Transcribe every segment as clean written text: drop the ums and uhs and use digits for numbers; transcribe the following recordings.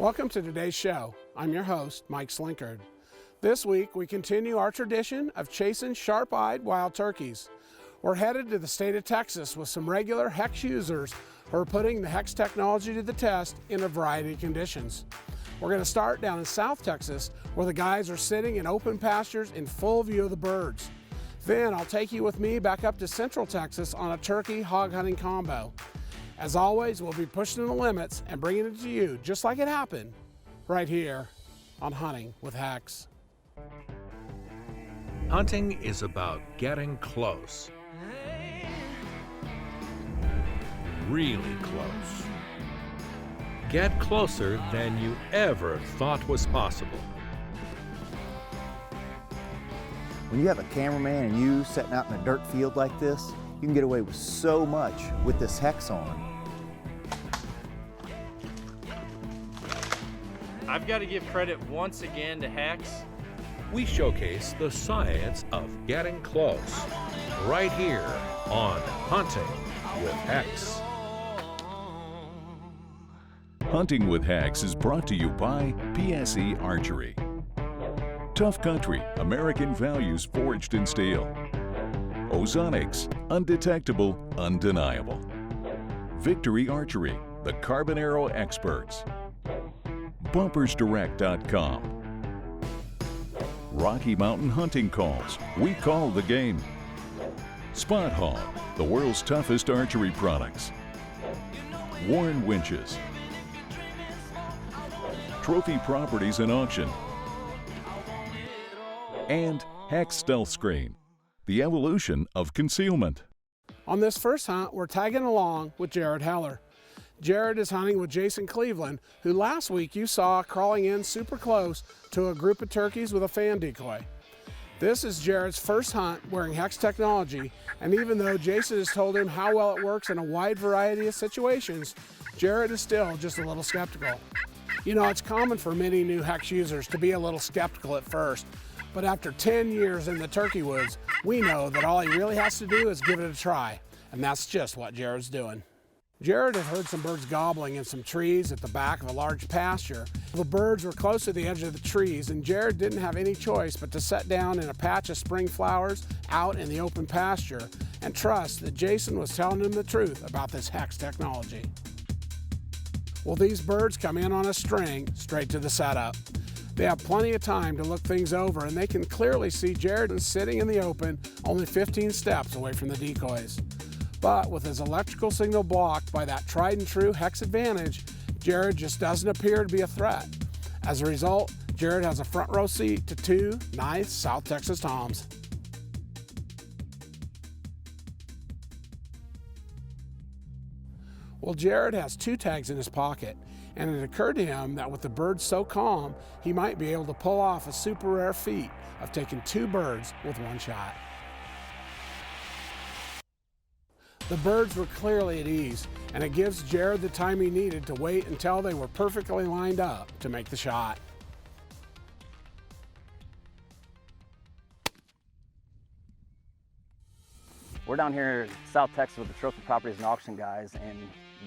Welcome to today's show. I'm your host, Mike Slinkard. This week, we continue our tradition of chasing sharp-eyed wild turkeys. We're headed to the state of Texas with some regular HECS users who are putting the HECS technology to the test in a variety of conditions. We're going to start down in South Texas, where the guys are sitting in open pastures in full view of the birds. Then I'll take you with me back up to Central Texas on a turkey hog hunting combo. As always, we'll be pushing the limits and bringing it to you just like it happened right here on Hunting with HECS. Hunting is about getting close. Really close. Get closer than you ever thought was possible. When you have a cameraman and you setting out in a dirt field like this, you can get away with so much with this HECS on. I've got to give credit once again to HECS. We showcase the science of getting close right here on Hunting with HECS. Hunting with HECS is brought to you by PSE Archery. Tough Country, American values forged in steel. Ozonics, undetectable, undeniable. Victory Archery, the carbon arrow experts. BumpersDirect.com. Rocky Mountain Hunting Calls, we call the game. Spot Hog, the world's toughest archery products. Warren Winches. Trophy Properties and Auction. And HECS Stealth Screen, the evolution of concealment. On this first hunt, we're tagging along with Jared Heller. Jared is hunting with Jason Cleveland, who last week you saw crawling in super close to a group of turkeys with a fan decoy. This is Jared's first hunt wearing HECS technology, and even though Jason has told him how well it works in a wide variety of situations, Jared is still just a little skeptical. You know, it's common for many new HECS users to be a little skeptical at first, but after 10 years in the turkey woods, we know that all he really has to do is give it a try, and that's just what Jared's doing. Jared had heard some birds gobbling in some trees at the back of a large pasture. The birds were close to the edge of the trees, and Jared didn't have any choice but to set down in a patch of spring flowers out in the open pasture and trust that Jason was telling him the truth about this HECS technology. Well, these birds come in on a string straight to the setup. They have plenty of time to look things over, and they can clearly see Jared sitting in the open only 15 steps away from the decoys. But with his electrical signal blocked by that tried and true HECS advantage, Jared just doesn't appear to be a threat. As a result, Jared has a front row seat to two nice South Texas toms. Well, Jared has two tags in his pocket, and it occurred to him that with the birds so calm, he might be able to pull off a super rare feat of taking two birds with one shot. The birds were clearly at ease, and it gives Jared the time he needed to wait until they were perfectly lined up to make the shot. We're down here in South Texas with the Trophy Properties and Auction guys, and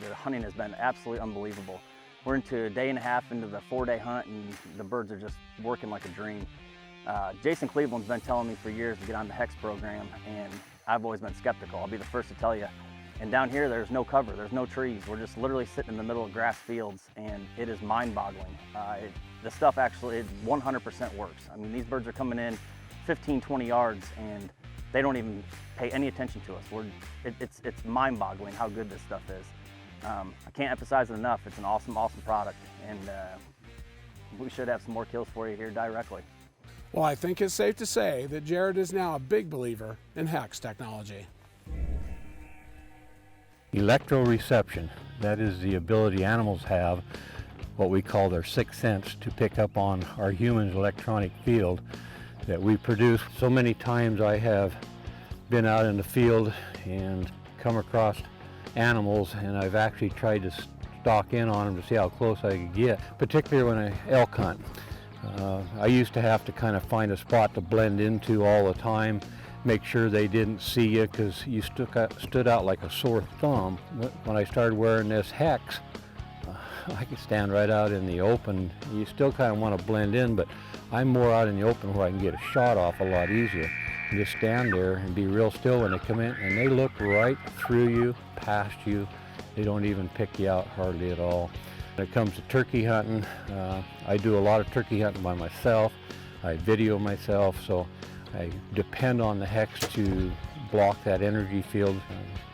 the hunting has been absolutely unbelievable. We're into a day and a half into the 4-day hunt, and the birds are just working like a dream. Jason Cleveland's been telling me for years to get on the HECS program, and I've always been skeptical. I'll be the first to tell you. And down here, there's no cover, there's no trees. We're just literally sitting in the middle of grass fields, and it is mind-boggling. The stuff actually 100% works. I mean, these birds are coming in 15, 20 yards, and they don't even pay any attention to us. It's mind-boggling how good this stuff is. I can't emphasize it enough. It's an awesome, awesome product, and we should have some more kills for you here directly. Well, I think it's safe to say that Jared is now a big believer in HECS technology. Electroreception, that is the ability animals have, what we call their sixth sense, to pick up on our human's electronic field that we produce. So many times I have been out in the field and come across animals, and I've actually tried to stalk in on them to see how close I could get, particularly when I elk hunt. I used to have to kind of find a spot to blend into all the time, make sure they didn't see you because you stood out like a sore thumb. When I started wearing this HECS, I can stand right out in the open. You still kind of want to blend in, but I'm more out in the open where I can get a shot off a lot easier. You just stand there and be real still when they come in, and they look right through you, past you. They don't even pick you out hardly at all. When it comes to turkey hunting, I do a lot of turkey hunting by myself. I video myself, so I depend on the HECS to block that energy field.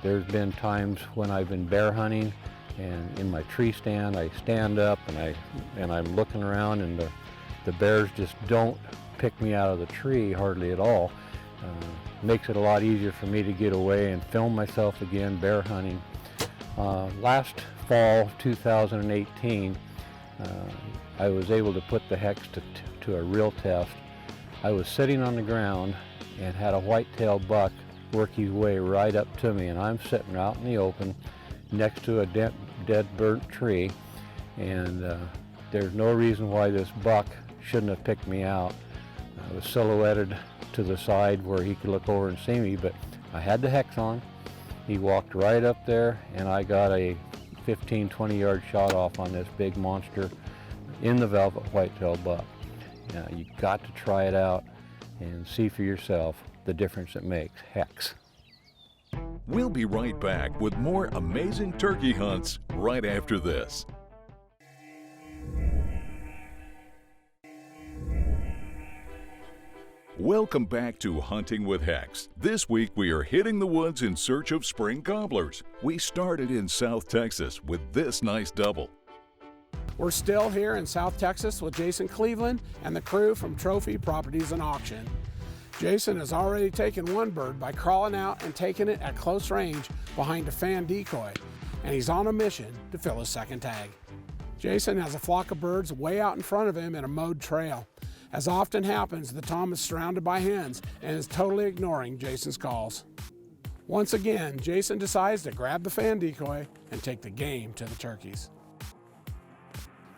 There's been times when I've been bear hunting, and in my tree stand, I stand up and I'm looking around, and the bears just don't pick me out of the tree hardly at all. Makes it a lot easier for me to get away and film myself again bear hunting. Last fall, 2018, I was able to put the HECS to a real test. I was sitting on the ground and had a white-tailed buck work his way right up to me, and I'm sitting out in the open next to a dead burnt tree, and there's no reason why this buck shouldn't have picked me out. I was silhouetted to the side where he could look over and see me, but I had the HECS on. He walked right up there, and I got a 15-20 yard shot off on this big monster in the velvet white-tailed buck. You got to try it out and see for yourself the difference it makes. HECS. We'll be right back with more amazing turkey hunts right after this. Welcome back to Hunting with HECS. This week we are hitting the woods in search of spring gobblers. We started in South Texas with this nice double. We're still here in South Texas with Jason Cleveland and the crew from Trophy Properties and Auction. Jason has already taken one bird by crawling out and taking it at close range behind a fan decoy, and he's on a mission to fill his second tag. Jason has a flock of birds way out in front of him in a mowed trail. As often happens, the tom is surrounded by hens and is totally ignoring Jason's calls. Once again, Jason decides to grab the fan decoy and take the game to the turkeys.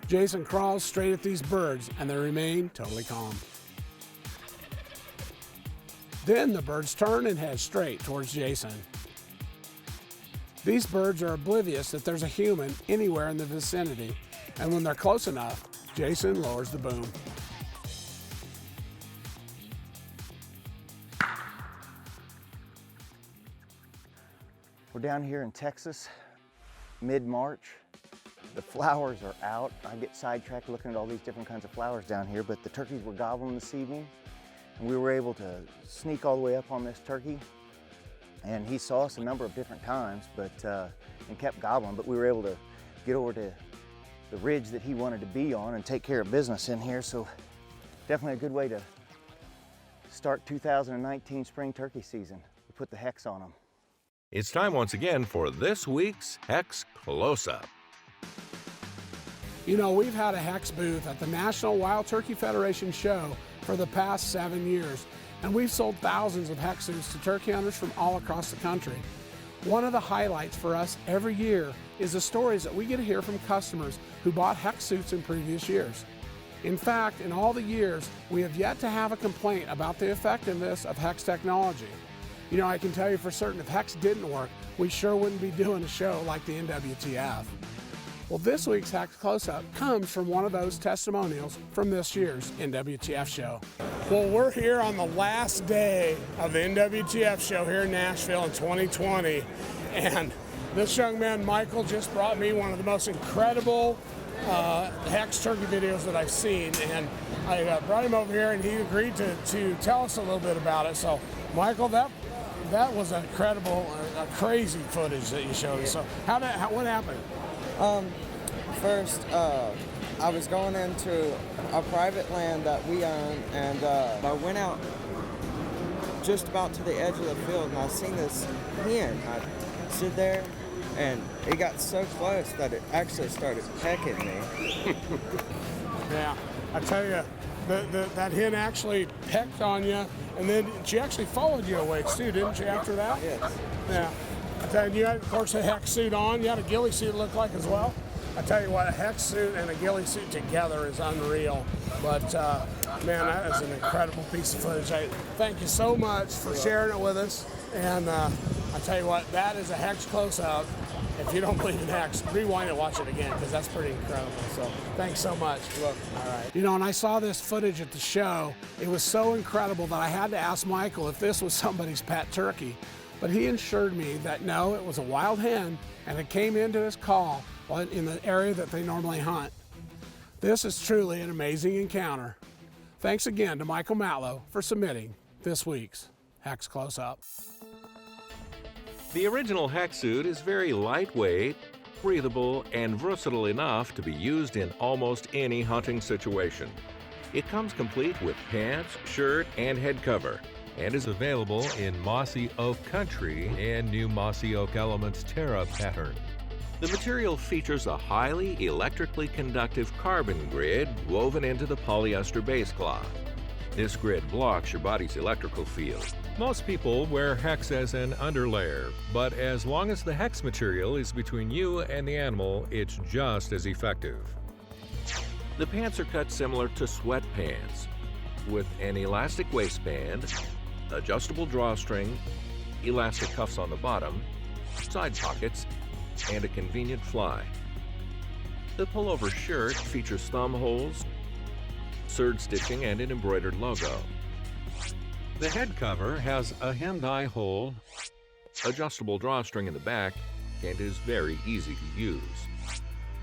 Jason crawls straight at these birds and they remain totally calm. Then the birds turn and head straight towards Jason. These birds are oblivious that there's a human anywhere in the vicinity, and when they're close enough, Jason lowers the boom. We're down here in Texas, mid-March. The flowers are out. I get sidetracked looking at all these different kinds of flowers down here, but the turkeys were gobbling this evening, and we were able to sneak all the way up on this turkey, and he saw us a number of different times, and kept gobbling, but we were able to get over to the ridge that he wanted to be on and take care of business in here, so definitely a good way to start 2019 spring turkey season. We put the HECS on them. It's time once again for this week's HECS Close-Up. You know, we've had a HECS booth at the National Wild Turkey Federation show for the past 7 years, and we've sold thousands of HECS suits to turkey hunters from all across the country. One of the highlights for us every year is the stories that we get to hear from customers who bought HECS suits in previous years. In fact, in all the years, we have yet to have a complaint about the effectiveness of HECS technology. You know, I can tell you for certain if HECS didn't work, we sure wouldn't be doing a show like the NWTF. Well, this week's HECS Close-Up comes from one of those testimonials from this year's NWTF show. Well, we're here on the last day of the NWTF show here in Nashville in 2020, and this young man, Michael, just brought me one of the most incredible HECS turkey videos that I've seen, and I brought him over here, and he agreed to tell us a little bit about it. So, Michael, that was incredible, crazy footage that you showed us. So, what happened? First, I was going into a private land that we own, and I went out just about to the edge of the field, and I seen this hen. I stood there, and it got so close that it actually started pecking me. Yeah, I tell you, that hen actually pecked on you, and then she actually followed you a ways too, didn't she, after that? Yes. Yeah. I tell you, you had, of course, a HECS suit on. You had a ghillie suit, it looked like, as well. I tell you what, a HECS suit and a ghillie suit together is unreal. But, man, that is an incredible piece of footage. Thank you so much for sharing it with us. And I tell you what, that is a HECS close-up. If you don't believe in HECS, rewind and watch it again, because that's pretty incredible. So thanks so much. Look, all right. You know, when I saw this footage at the show, it was so incredible that I had to ask Michael if this was somebody's pet turkey. But he assured me that no, it was a wild hen, and it came into his call in the area that they normally hunt. This is truly an amazing encounter. Thanks again to Michael Matlow for submitting this week's HECS Close-Up. The original HECS suit is very lightweight, breathable, and versatile enough to be used in almost any hunting situation. It comes complete with pants, shirt, and head cover, and is available in Mossy Oak Country and New Mossy Oak Elements Terra pattern. The material features a highly electrically conductive carbon grid woven into the polyester base cloth. This grid blocks your body's electrical field. Most people wear HECS as an underlayer, but as long as the HECS material is between you and the animal, it's just as effective. The pants are cut similar to sweatpants, with an elastic waistband, adjustable drawstring, elastic cuffs on the bottom, side pockets, and a convenient fly. The pullover shirt features thumb holes, serge stitching, and an embroidered logo. The head cover has a hemmed eye hole, adjustable drawstring in the back, and is very easy to use.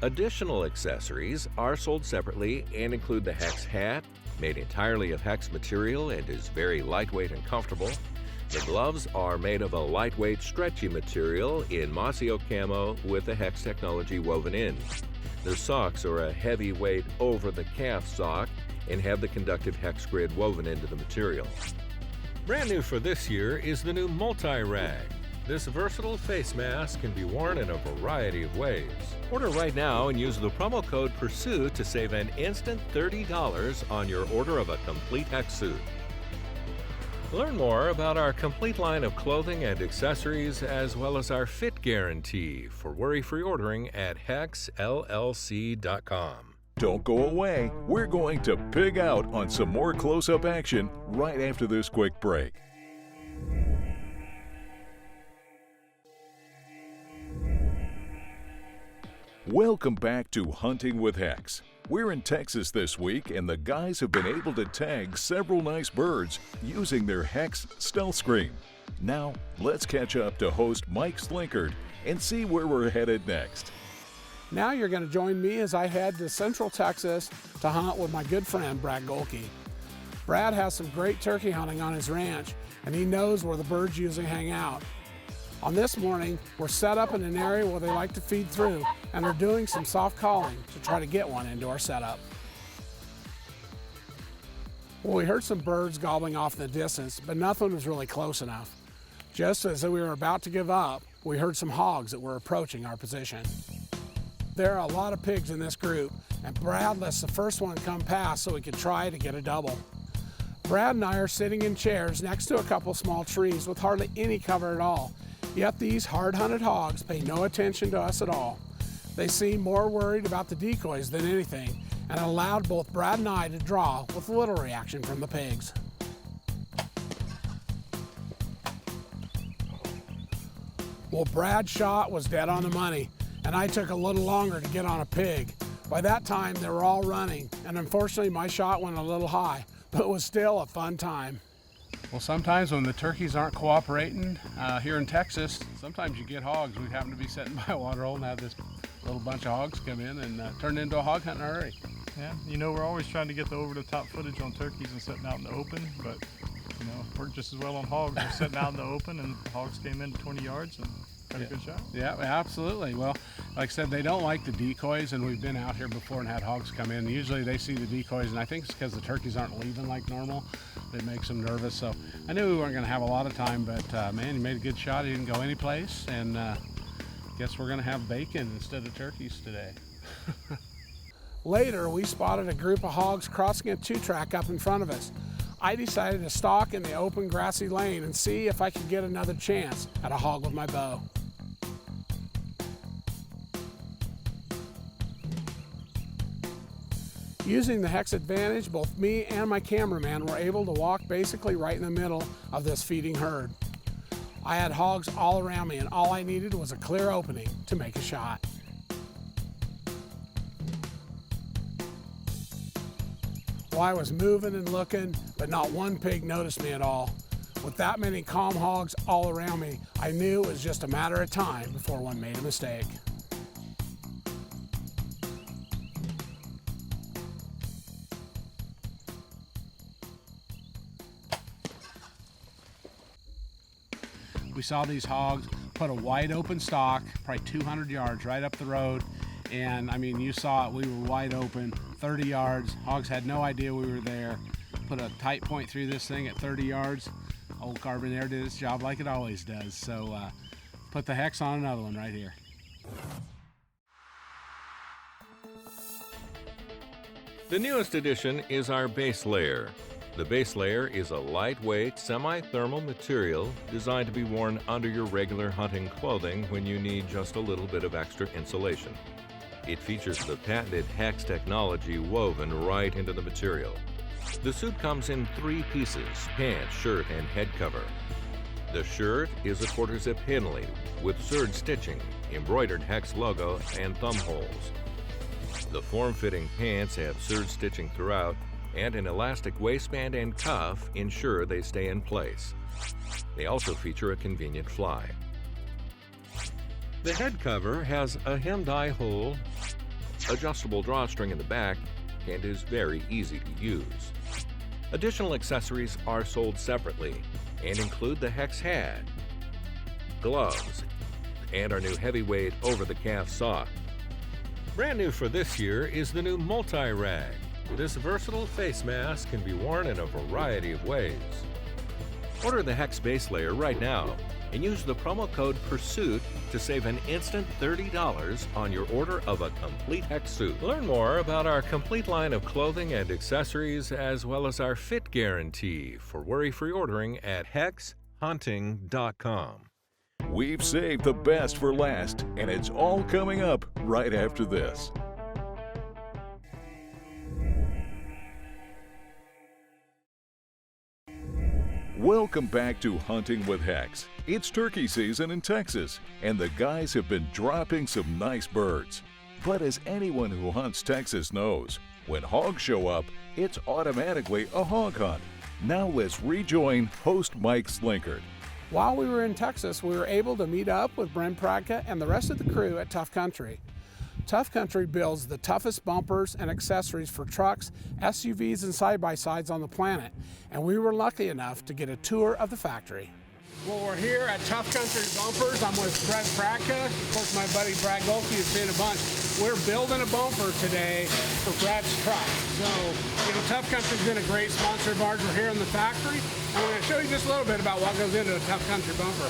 Additional accessories are sold separately and include the HECS hat, made entirely of HECS material and is very lightweight and comfortable. The gloves are made of a lightweight, stretchy material in Mossy Oak camo with the HECS technology woven in. The socks are a heavyweight over-the-calf sock and have the conductive HECS grid woven into the material. Brand new for this year is the new multi-rag. This versatile face mask can be worn in a variety of ways. Order right now and use the promo code PURSUIT to save an instant $30 on your order of a complete HECS suit. Learn more about our complete line of clothing and accessories, as well as our fit guarantee for worry-free ordering at HECSLLC.com. Don't go away. We're going to pig out on some more close-up action right after this quick break. Welcome back to Hunting with HECS. We're in Texas this week, and the guys have been able to tag several nice birds using their HECS stealth screen. Now, let's catch up to host Mike Slinkard and see where we're headed next. Now you're going to join me as I head to Central Texas to hunt with my good friend Brad Golke. Brad has some great turkey hunting on his ranch, and he knows where the birds usually hang out. On this morning, we're set up in an area where they like to feed through and are doing some soft calling to try to get one into our setup. Well, we heard some birds gobbling off in the distance, but nothing was really close enough. Just as we were about to give up, we heard some hogs that were approaching our position. There are a lot of pigs in this group, and Brad lets the first one come past so we could try to get a double. Brad and I are sitting in chairs next to a couple small trees with hardly any cover at all. Yet these hard-hunted hogs pay no attention to us at all. They seem more worried about the decoys than anything, and allowed both Brad and I to draw with little reaction from the pigs. Well, Brad's shot was dead on the money, and I took a little longer to get on a pig. By that time, they were all running, and unfortunately my shot went a little high, but it was still a fun time. Well, sometimes when the turkeys aren't cooperating here in Texas, sometimes you get hogs. We happen to be sitting by a water hole and have this little bunch of hogs come in and turn into a hog hunt in a hurry. Yeah, you know, we're always trying to get the over-the-top footage on turkeys and sitting out in the open, but, you know, worked just as well on hogs. We're sitting out in the open and the hogs came in 20 yards and had a good shot. Yeah, absolutely. Well, like I said, they don't like the decoys, and we've been out here before and had hogs come in. Usually they see the decoys, and I think it's because the turkeys aren't leaving like normal. It makes them nervous. So I knew we weren't going to have a lot of time, but man, he made a good shot. He didn't go any place, and guess we're going to have bacon instead of turkeys today. Later, we spotted a group of hogs crossing a two-track up in front of us. I decided to stalk in the open grassy lane and see if I could get another chance at a hog with my bow. Using the HECS advantage, both me and my cameraman were able to walk basically right in the middle of this feeding herd. I had hogs all around me and all I needed was a clear opening to make a shot. Well, I was moving and looking, but not one pig noticed me at all. With that many calm hogs all around me, I knew it was just a matter of time before one made a mistake. We saw these hogs put a wide open stock, probably 200 yards right up the road. And I mean, you saw it, we were wide open, 30 yards. Hogs had no idea we were there. Put a tight point through this thing at 30 yards. Old Carbonaire did its job like it always does. So put the HECS on another one right here. The newest addition is our base layer. The base layer is a lightweight, semi-thermal material designed to be worn under your regular hunting clothing when you need just a little bit of extra insulation. It features the patented HECS technology woven right into the material. The suit comes in 3 pieces: pants, shirt, and head cover. The shirt is a quarter-zip Henley with serge stitching, embroidered HECS logo, and thumb holes. The form-fitting pants have serge stitching throughout, and an elastic waistband and cuff ensure they stay in place. They also feature a convenient fly. The head cover has a hem die hole, adjustable drawstring in the back, and is very easy to use. Additional accessories are sold separately and include the HECS hat, gloves, and our new heavyweight over-the-calf sock. Brand new for this year is the new multi-rag. This versatile face mask can be worn in a variety of ways. Order the HECS base layer right now and use the promo code PURSUIT to save an instant $30 on your order of a complete HECS suit. Learn more about our complete line of clothing and accessories, as well as our fit guarantee for worry-free ordering at HECSHunting.com. We've saved the best for last, and it's all coming up right after this. Welcome back to Hunting with HECS. It's turkey season in Texas, and the guys have been dropping some nice birds. But as anyone who hunts Texas knows, when hogs show up, it's automatically a hog hunt. Now let's rejoin host Mike Slinkard. While we were in Texas, we were able to meet up with Brent Pradka and the rest of the crew at Tough Country. Tough Country builds the toughest bumpers and accessories for trucks, SUVs, and side-by-sides on the planet, and we were lucky enough to get a tour of the factory. Well, we're here at Tough Country Bumpers. I'm with Brent Pradka. Of course, my buddy Brad Golke has seen a bunch. We're building a bumper today for Brad's truck. So, Tough Country's been a great sponsor of ours. We're here in the factory, and we're going to show you just a little bit about what goes into a Tough Country bumper.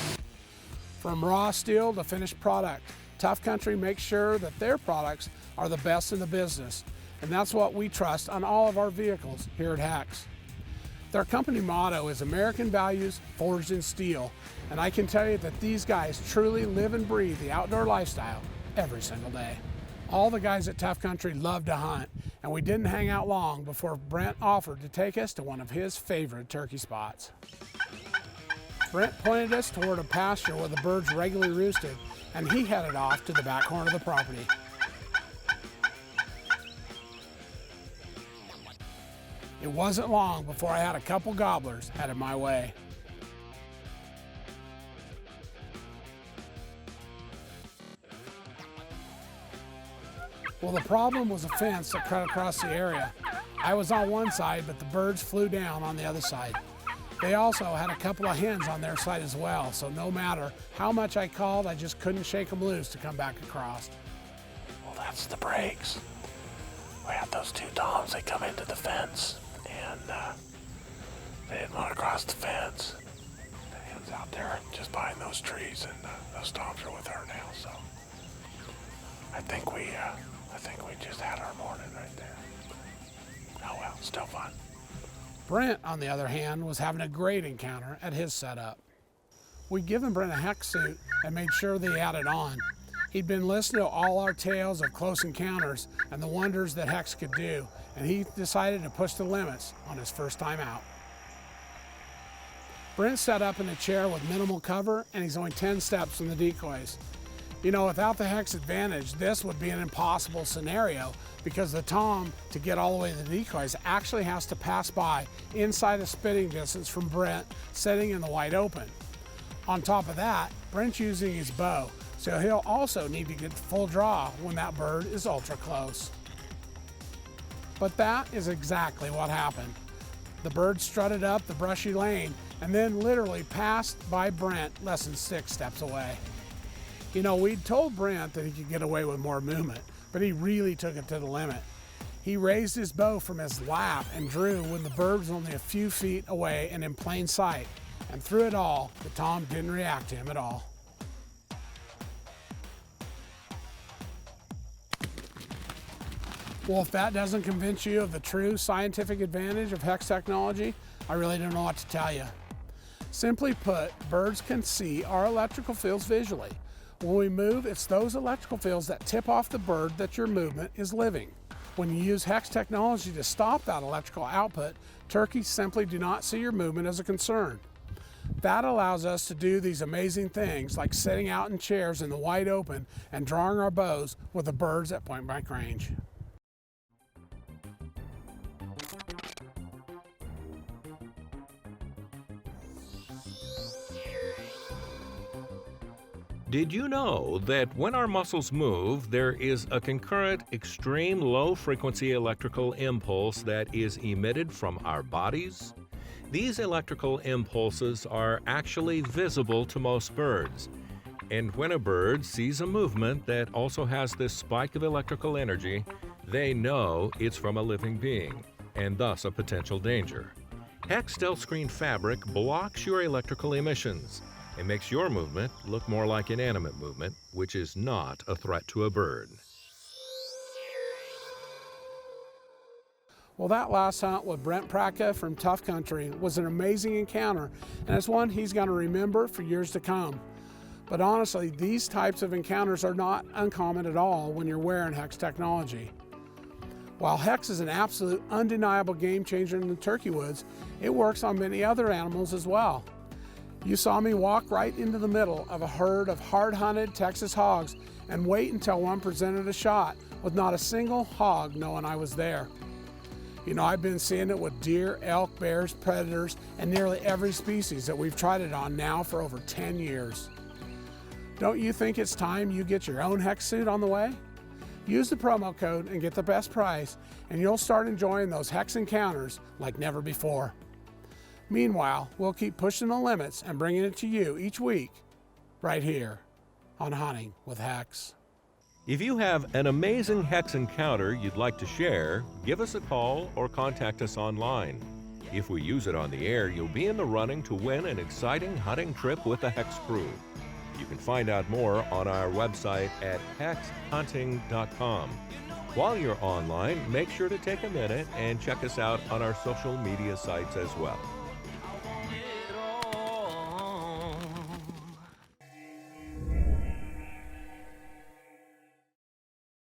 From raw steel to finished product, Tough Country makes sure that their products are the best in the business, and that's what we trust on all of our vehicles here at HECS. Their company motto is American Values Forged in Steel, and I can tell you that these guys truly live and breathe the outdoor lifestyle every single day. All the guys at Tough Country love to hunt, and we didn't hang out long before Brent offered to take us to one of his favorite turkey spots. Brent pointed us toward a pasture where the birds regularly roosted, and he headed off to the back corner of the property. It wasn't long before I had a couple gobblers headed my way. Well, the problem was a fence that cut across the area. I was on one side, but the birds flew down on the other side. They also had a couple of hens on their side as well, so no matter how much I called, I just couldn't shake them loose to come back across. Well, that's the breaks. We had those 2 toms, they come into the fence, and they didn't want to cross the fence. The hen's out there just behind those trees, and those toms are with her now, so I think we just had our morning right there. Oh well, still fun. Brent, on the other hand, was having a great encounter at his setup. We'd given Brent a HECS suit and made sure that he had it on. He'd been listening to all our tales of close encounters and the wonders that HECS could do, and he decided to push the limits on his first time out. Brent's set up in a chair with minimal cover, and he's only 10 steps from the decoys. You know, without the HECS advantage, this would be an impossible scenario because the tom, to get all the way to the decoys, actually has to pass by inside a spitting distance from Brent sitting in the wide open. On top of that, Brent's using his bow, so he'll also need to get full draw when that bird is ultra close. But that is exactly what happened. The bird strutted up the brushy lane and then literally passed by Brent less than 6 steps away. You know, we'd told Brent that he could get away with more movement, but he really took it to the limit. He raised his bow from his lap and drew when the bird was only a few feet away and in plain sight. And through it all, the tom didn't react to him at all. Well, if that doesn't convince you of the true scientific advantage of HECS technology, I really don't know what to tell you. Simply put, birds can see our electrical fields visually. When we move, it's those electrical fields that tip off the bird that your movement is living. When you use HECS technology to stop that electrical output, turkeys simply do not see your movement as a concern. That allows us to do these amazing things like sitting out in chairs in the wide open and drawing our bows with the birds at point-blank range. Did you know that when our muscles move, there is a concurrent, extreme low-frequency electrical impulse that is emitted from our bodies? These electrical impulses are actually visible to most birds. And when a bird sees a movement that also has this spike of electrical energy, they know it's from a living being, and thus a potential danger. HECS Stealth Screen fabric blocks your electrical emissions. It makes your movement look more like inanimate movement, which is not a threat to a bird. Well, that last hunt with Brent Praka from Tough Country was an amazing encounter, and it's one he's going to remember for years to come. But honestly, these types of encounters are not uncommon at all when you're wearing HECS technology. While HECS is an absolute undeniable game changer in the turkey woods, it works on many other animals as well. You saw me walk right into the middle of a herd of hard-hunted Texas hogs and wait until one presented a shot with not a single hog knowing I was there. You know, I've been seeing it with deer, elk, bears, predators, and nearly every species that we've tried it on now for over 10 years. Don't you think it's time you get your own HECS suit on the way? Use the promo code and get the best price, and you'll start enjoying those HECS encounters like never before. Meanwhile, we'll keep pushing the limits and bringing it to you each week, right here on Hunting with HECS. If you have an amazing HECS encounter you'd like to share, give us a call or contact us online. If we use it on the air, you'll be in the running to win an exciting hunting trip with the HECS crew. You can find out more on our website at hexhunting.com. While you're online, make sure to take a minute and check us out on our social media sites as well.